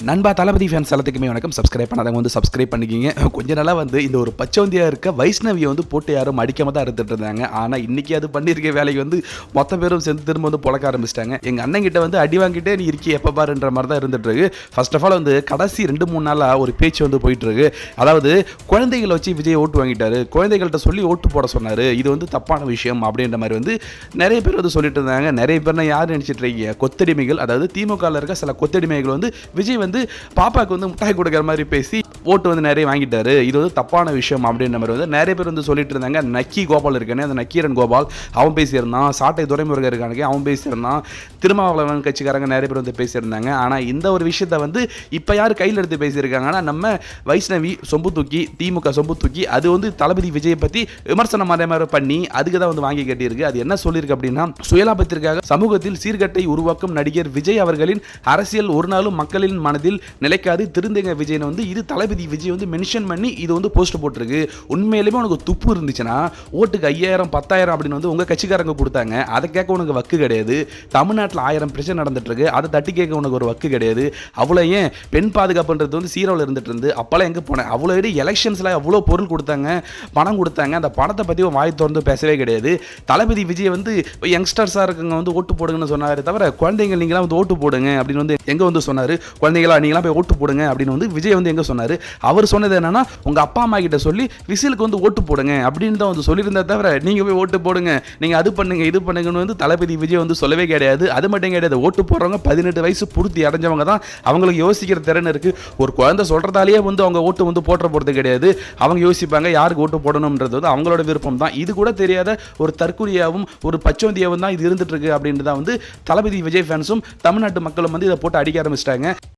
நண்பா தளபதி ஃபேன்ஸ் எல்லாத்துக்குமே வணக்கம். சப்ஸ்கிரைப் பண்ணாதவங்க வந்து சப்ஸ்கிரைப் பண்ணிக்கிங்க. கொஞ்ச நாளாக வந்து இந்த ஒரு பச்சவந்தியாக இருக்க வைஷ்ணவியை வந்து போட்டு யாரும் அடிக்காம தான் இருந்துட்டு இருந்தாங்க. ஆனால் இன்றைக்கி அது பண்ணியிருக்க வேலைக்கு வந்து மொத்த பேரும் சேர்ந்து திரும்ப வந்து புழக்க ஆரம்பிச்சிட்டாங்க. எங்கள் அண்ணன் கிட்ட வந்து அடி வாங்கிட்டே நீ இருக்கி எப்போ பாருன்ற மாதிரி தான் இருந்துட்டு இருக்கு. ஃபர்ஸ்ட் ஆஃப் ஆல் வந்து கடைசி 2-3 நாளாக ஒரு பேச்சு வந்து போயிட்டு இருக்கு. அதாவது குழந்தைகளை வச்சு விஜய் ஓட்டு வாங்கிட்டாரு, குழந்தைகள்கிட்ட சொல்லி ஓட்டு போட சொன்னார், இது வந்து தப்பான விஷயம் அப்படின்ற மாதிரி வந்து நிறைய பேர் வந்து சொல்லிட்டு இருந்தாங்க. நிறைய பேர் யார் நினச்சிட்டு இருக்கீங்க, கொத்தடிமைகள், அதாவது திமுகவில் இருக்க சில கொத்தடிமைகள் வந்து விஜய் வந்து பாப்பாவுக்கு வந்து முட்டாய் கொடுக்குற மாதிரி பேசி ஓட்டு வந்து நிறைய வாங்கிட்டாரு, இது வந்து தப்பான விஷயம் அப்படின்ற மாதிரி வந்து நிறைய பேர் வந்து சொல்லிட்டு இருந்தாங்க. நக்கி கோபால் இருக்கானே, அந்த நக்கீரன் கோபால் அவன் பேசியிருந்தான், சாட்டை துரைமுருகன் இருக்கானுங்க அவன் பேசியிருந்தான், திருமாவளவன் கட்சிக்காரங்க நிறைய பேர் வந்து பேசியிருந்தாங்க. ஆனால் இந்த ஒரு விஷயத்தை வந்து இப்போ யார் கையில் எடுத்து பேசியிருக்காங்கன்னா நம்ம வைஷ்ணவி சொம்பு தூக்கி, திமுக சொம்பு தூக்கி அது வந்து தளபதி விஜயை பற்றி விமர்சனம் மாதிரி பண்ணி அதுக்கு தான் வந்து வாங்கி கட்டியிருக்கு. அது என்ன சொல்லியிருக்கு அப்படின்னா, சுயலாபத்திற்காக சமூகத்தில் சீர்கட்டை உருவாக்கும் நடிகர் விஜய் அவர்களின் அரசியல் ஒரு நாளும் மக்களின் மனதில் நிலைக்காது, திருந்துங்க விஜய் வந்து இது தளபதி விஜய் வந்து மென்ஷன் பண்ணி இது வந்து போஸ்ட் போட்டிருக்கு. உண்மையிலுமே உனக்கு துப்பு இருந்துச்சுன்னா ஓட்டுக்கு 5000 10,000 அப்படின்னு வந்து உங்க கட்சிக்காரங்க கொடுத்தாங்க, அதை கேட்க உனக்கு வக்கு கிடையாது. தமிழ்நாட்டில் 1000 பிரச்சனை நடந்துட்டு இருக்கு, அதை தட்டி கேட்க உனக்கு ஒரு வக்கு கிடையாது. அவ்வளோ ஏன் பெண் பாதுகாப்புன்றது வந்து சீரோவில் இருந்துட்டு இருந்து அப்பெல்லாம் எங்கே போனேன், அவ்வளோ எலெக்ஷன்ஸில் அவ்வளோ பொருள் கொடுத்தாங்க, பணம் கொடுத்தாங்க, அந்த பணத்தை பற்றி வாய் திறந்து பேசவே கிடையாது. தளபதி விஜய் வந்து யங்ஸ்டர்ஸாக இருக்கவங்க வந்து ஓட்டு போடுங்கன்னு சொன்னாரே தவிர குழந்தைங்க நீங்களாம் வந்து ஓட்டு போடுங்க அப்படின்னு வந்து எங்கே வந்து சொன்னார், குழந்தைங்களா நீங்களாம் போய் ஓட்டு போடுங்க அப்படின்னு வந்து விஜய் வந்து எங்கே சொன்னார். அவர் சொன்னது என்னன்னா, உங்கள் அப்பா அம்மா கிட்ட சொல்லி விசிலுக்கு வந்து ஓட்டு போடுங்க அப்படின்னு தான் வந்து சொல்லியிருந்தா தவிர நீங்கள் போய் ஓட்டு போடுங்க, நீங்கள் அது பண்ணுங்க இது பண்ணுங்கன்னு வந்து தளபதி விஜய் வந்து சொல்லவே கிடையாது. அது மட்டும் கிடையாது, ஓட்டு போடுறவங்க 18 வயசு பூர்த்தி அடைஞ்சவங்க தான், அவங்களுக்கு யோசிக்கிற திறன் இருக்குது. ஒரு குழந்தை சொல்கிறதாலேயே வந்து அவங்க ஓட்டு வந்து போட்டுற போகிறது கிடையாது. அவங்க யோசிப்பாங்க யாருக்கு ஓட்டு போடணுன்றது வந்து அவங்களோட விருப்பம் தான். இது கூட தெரியாத ஒரு தற்கொலையாகவும் ஒரு பச்சவந்தியாகவும் தான் இது இருந்துட்டு இருக்கு அப்படின்ட்டு தான் வந்து தளபதி விஜய் ஃபேன்ஸும் தமிழ்நாட்டு மக்களும் வந்து இதை போட்டு அடிக்க ஆரம்பிச்சிட்டாங்க.